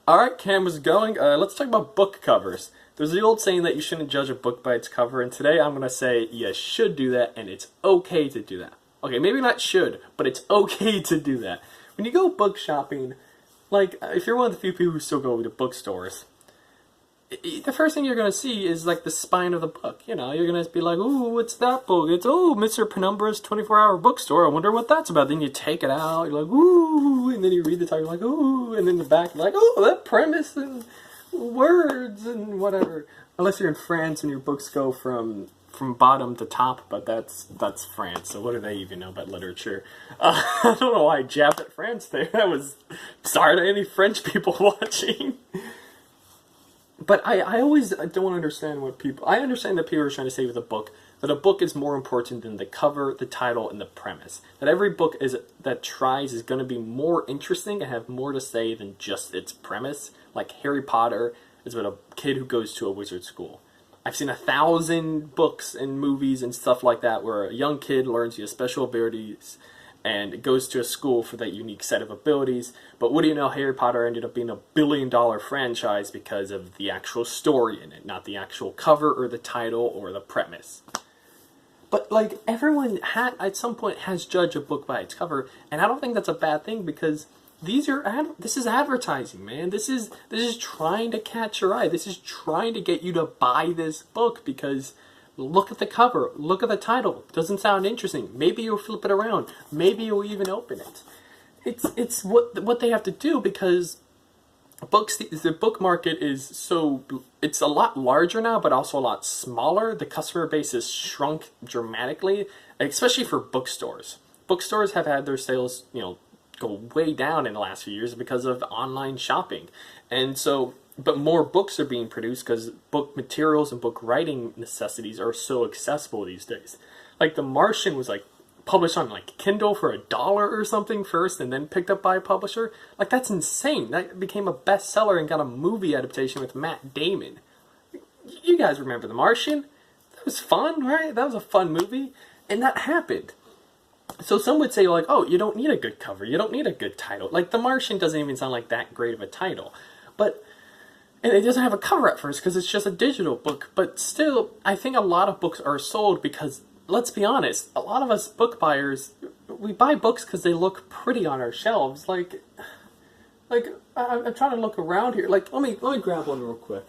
Alright, camera's going. Let's talk about book covers. There's the old saying that you shouldn't judge a book by its cover, and today I'm going to say you should do that, and it's okay to do that. Okay, maybe not should, but it's okay to do that. When you go book shopping, like, if you're one of the few people who still go to bookstores, the first thing you're going to see is, like, the spine of the book. You know, you're going to be like, ooh, what's that book? It's, oh, Mr. Penumbra's 24-hour bookstore. I wonder what that's about. Then you take it out, you're like, ooh, and then you read the title, you're like, ooh, and then the back, you're like, oh, that premise and words and whatever. Unless you're in France and your books go from bottom to top, but that's France, so what do they even know about literature? I don't know why I jabbed at France there. That was, sorry to any French people watching. But I always don't understand what people... I understand that people are trying to say with a book that a book is more important than the cover, the title, and the premise. That every book that tries is going to be more interesting and have more to say than just its premise. Like Harry Potter is about a kid who goes to a wizard school. I've seen 1,000 books and movies and stuff like that where a young kid learns he has special abilities and goes to a school for that unique set of abilities. But what do you know, Harry Potter ended up being a billion-dollar franchise because of the actual story in it, not the actual cover or the title or the premise. But, like, everyone at some point has judged a book by its cover, and I don't think that's a bad thing because this is advertising, man. This is trying to catch your eye. This is trying to get you to buy this book because look at the cover, look at the title. Doesn't sound interesting. Maybe you'll flip it around. Maybe you'll even open it. It's what they have to do because the book market is so, it's a lot larger now, but also a lot smaller. The customer base has shrunk dramatically, especially for bookstores. Bookstores have had their sales, go way down in the last few years because of online shopping, and so. But more books are being produced because book materials and book writing necessities are so accessible these days. Like The Martian was like published on like Kindle for $1 or something first and then picked up by a publisher. Like that's insane. That became a bestseller and got a movie adaptation with Matt Damon. You guys remember The Martian? That was fun, right? That was a fun movie. And that happened. So some would say like, oh, you don't need a good cover. You don't need a good title. Like The Martian doesn't even sound like that great of a title. And it doesn't have a cover at first because it's just a digital book. But still, I think a lot of books are sold because, let's be honest, a lot of us book buyers, we buy books because they look pretty on our shelves. Like I'm trying to look around here. Like, let me grab one real quick.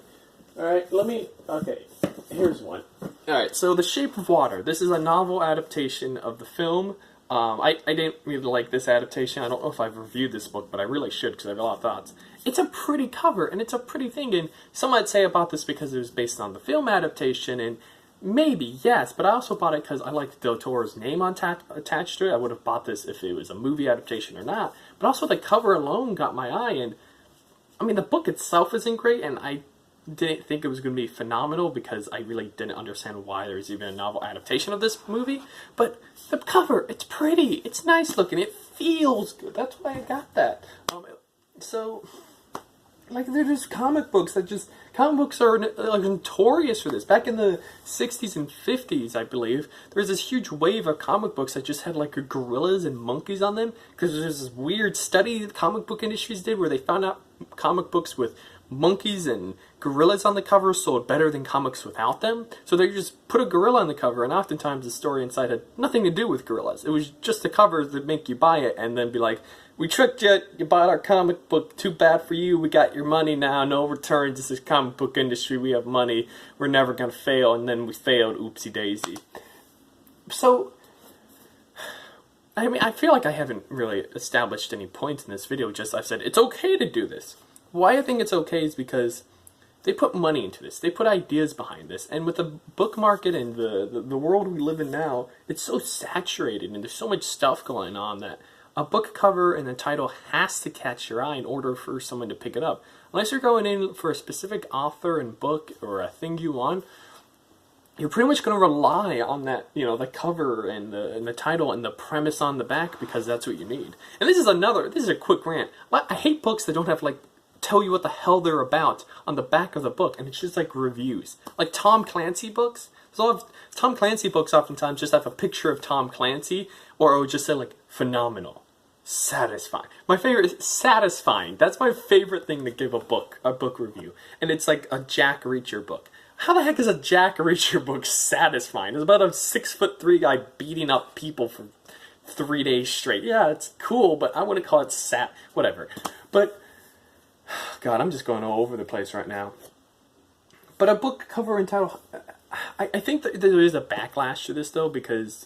All right, okay, here's one. All right, so The Shape of Water. This is a novel adaptation of the film. I didn't really like this adaptation. I don't know if I've reviewed this book, but I really should because I have a lot of thoughts. It's a pretty cover, and it's a pretty thing, and some might say about this because it was based on the film adaptation, and maybe, yes, but I also bought it because I liked Del Toro's name attached to it. I would have bought this if it was a movie adaptation or not, but also the cover alone got my eye, and, I mean, the book itself isn't great, and I didn't think it was going to be phenomenal because I really didn't understand why there was even a novel adaptation of this movie. But the cover, it's pretty, it's nice looking, it feels good. That's why I got that. So, like, they're just comic books comic books are like notorious for this. Back in the 60s and 50s, I believe, there was this huge wave of comic books that just had like gorillas and monkeys on them because there's this weird study the comic book industries did where they found out comic books with monkeys and gorillas on the cover sold better than comics without them. So they just put a gorilla on the cover, and oftentimes the story inside had nothing to do with gorillas. It was just the covers that make you buy it and then be like, we tricked you, you bought our comic book, too bad for you, we got your money now, no returns, this is comic book industry, we have money, we're never gonna fail, and then we failed, oopsie daisy. So, I mean, I feel like I haven't really established any points in this video, just I've said it's okay to do this. Why I think it's okay is because they put money into this. They put ideas behind this. And with the book market and the world we live in now, it's so saturated and there's so much stuff going on that a book cover and the title has to catch your eye in order for someone to pick it up. Unless you're going in for a specific author and book or a thing you want, you're pretty much going to rely on that, the cover and the title and the premise on the back because that's what you need. And this is a quick rant. I hate books that don't have, tell you what the hell they're about on the back of the book, and it's just like reviews. Like Tom Clancy books. Tom Clancy books oftentimes just have a picture of Tom Clancy, or it would just say like phenomenal. Satisfying. My favorite is satisfying. That's my favorite thing to give a book review. And it's like a Jack Reacher book. How the heck is a Jack Reacher book satisfying? It's about a 6'3" guy beating up people for 3 days straight. Yeah, it's cool, but I wouldn't call it whatever. But, God, I'm just going all over the place right now. But a book cover entitled, I think that there is a backlash to this though, because,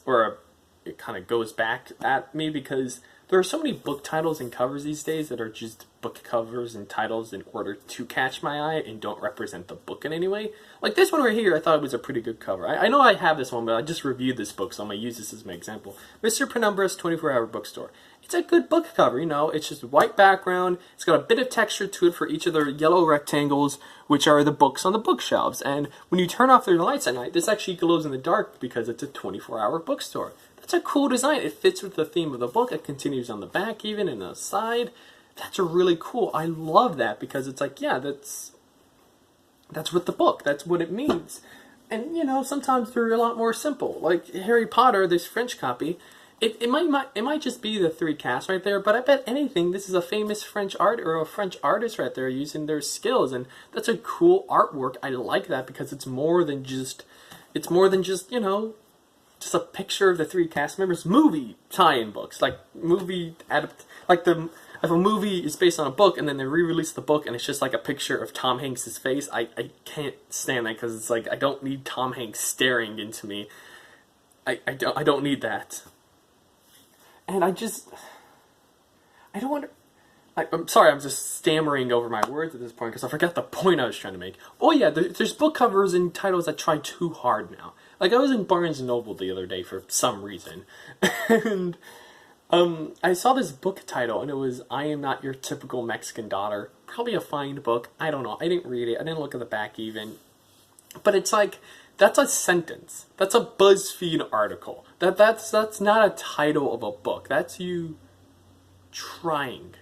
it kind of goes back at me because there are so many book titles and covers these days that are just book covers and titles in order to catch my eye and don't represent the book in any way. Like this one right here, I thought it was a pretty good cover. I know I have this one, but I just reviewed this book, so I'm going to use this as my example. Mr. Penumbra's 24-Hour Bookstore. It's a good book cover, you know. It's just white background. It's got a bit of texture to it for each of the yellow rectangles, which are the books on the bookshelves. And when you turn off their lights at night, this actually glows in the dark because it's a 24-hour bookstore. That's a cool design. It fits with the theme of the book. It continues on the back even and the side. That's really cool. I love that because it's like, yeah, that's what the book, that's what it means. And, you know, sometimes they're a lot more simple. Like Harry Potter, this French copy, it might just be the 3 casts right there, but I bet anything this is a famous French artist right there using their skills, and that's a cool artwork. I like that because it's more than just, you know, just a picture of the 3 cast members. Movie tie-in books, like if a movie is based on a book and then they re-release the book and it's just like a picture of Tom Hanks' face, I can't stand that because it's like I don't need Tom Hanks staring into me. I don't need that. And I don't want to. I'm sorry, I'm just stammering over my words at this point because I forgot the point I was trying to make. Oh yeah, there's book covers and titles that try too hard now. Like I was in Barnes & Noble the other day for some reason, and I saw this book title and it was "I Am Not Your Typical Mexican Daughter." Probably a fine book. I don't know. I didn't read it. I didn't look at the back even. But it's like, that's a sentence. That's a BuzzFeed article. That's not a title of a book. That's you trying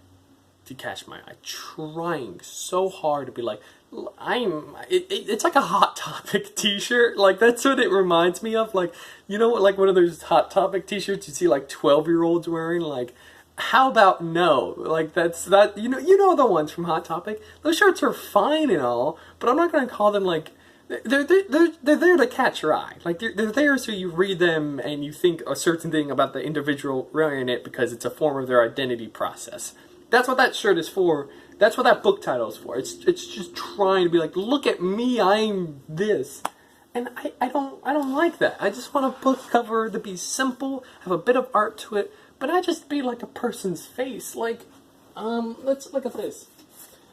to catch my eye. Trying so hard to be like, it's like a Hot Topic t-shirt. Like, that's what it reminds me of. Like, you know what, like one of those Hot Topic t-shirts you see like 12-year-olds wearing? Like, how about no? Like, you know the ones from Hot Topic? Those shirts are fine and all, but I'm not going to call them like, they're there to catch your eye. Like, they're there so you read them and you think a certain thing about the individual wearing it because it's a form of their identity process. That's what that shirt is for. That's what that book title is for. It's just trying to be like, look at me, I'm this. And I don't like that. I just want a book cover to be simple, have a bit of art to it, but not just be like a person's face. Like, let's look at this.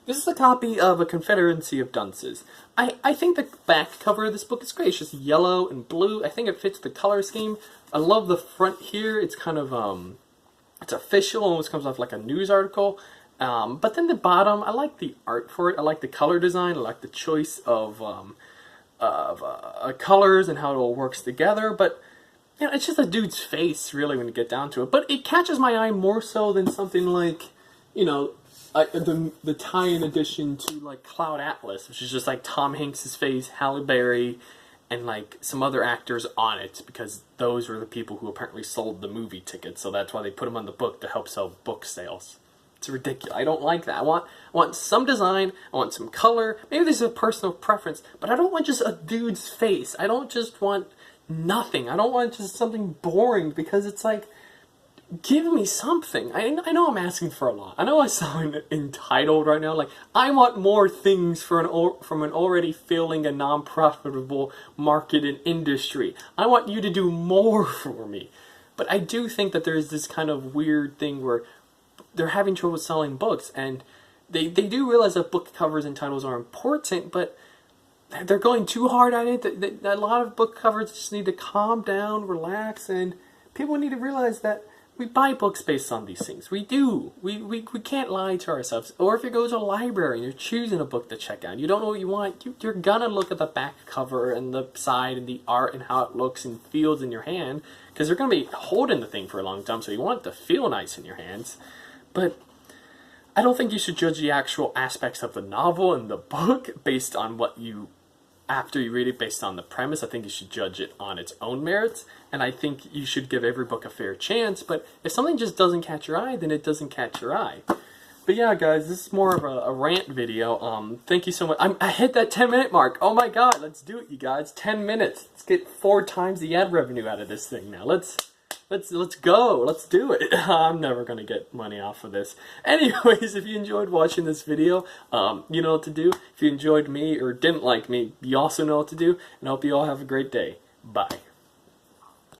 This is a copy of A Confederacy of Dunces. I think the back cover of this book is great. It's just yellow and blue. I think it fits the color scheme. I love the front here. It's kind of, it's official, almost comes off like a news article. But then the bottom, I like the art for it. I like the color design. I like the choice of colors and how it all works together. But, you know, it's just a dude's face, really, when you get down to it. But it catches my eye more so than something like, you know, the tie-in edition to like Cloud Atlas, which is just like Tom Hanks' face, Halle Berry, and like some other actors on it, because those were the people who apparently sold the movie tickets, so that's why they put them on the book to help sell book sales. It's ridiculous. I don't like that. I want some design, I want some color, maybe this is a personal preference, but I don't want just a dude's face. I don't just want nothing. I don't want just something boring, because it's like, give me something. I know I'm asking for a lot. I know I sound entitled right now. Like, I want more things from an already failing and non-profitable market and industry. I want you to do more for me. But I do think that there's this kind of weird thing where they're having trouble selling books, and they do realize that book covers and titles are important, but they're going too hard at it. A lot of book covers just need to calm down, relax, and people need to realize that we buy books based on these things. We do. We can't lie to ourselves. Or if you go to a library and you're choosing a book to check out, you don't know what you want, you're gonna look at the back cover and the side and the art and how it looks and feels in your hand, because you're gonna be holding the thing for a long time, so you want it to feel nice in your hands. But I don't think you should judge the actual aspects of the novel and the book based on what you after you read it based on the premise. I think you should judge it on its own merits, and I think you should give every book a fair chance, but if something just doesn't catch your eye, then it doesn't catch your eye. But yeah, guys, this is more of a rant video. Thank you so much. I hit that 10-minute mark. Oh my god, let's do it, you guys. 10 minutes. Let's get 4 times the ad revenue out of this thing now. Let's go. Let's do it. I'm never gonna get money off of this. Anyways, if you enjoyed watching this video, you know what to do. If you enjoyed me or didn't like me, you also know what to do. And I hope you all have a great day. Bye.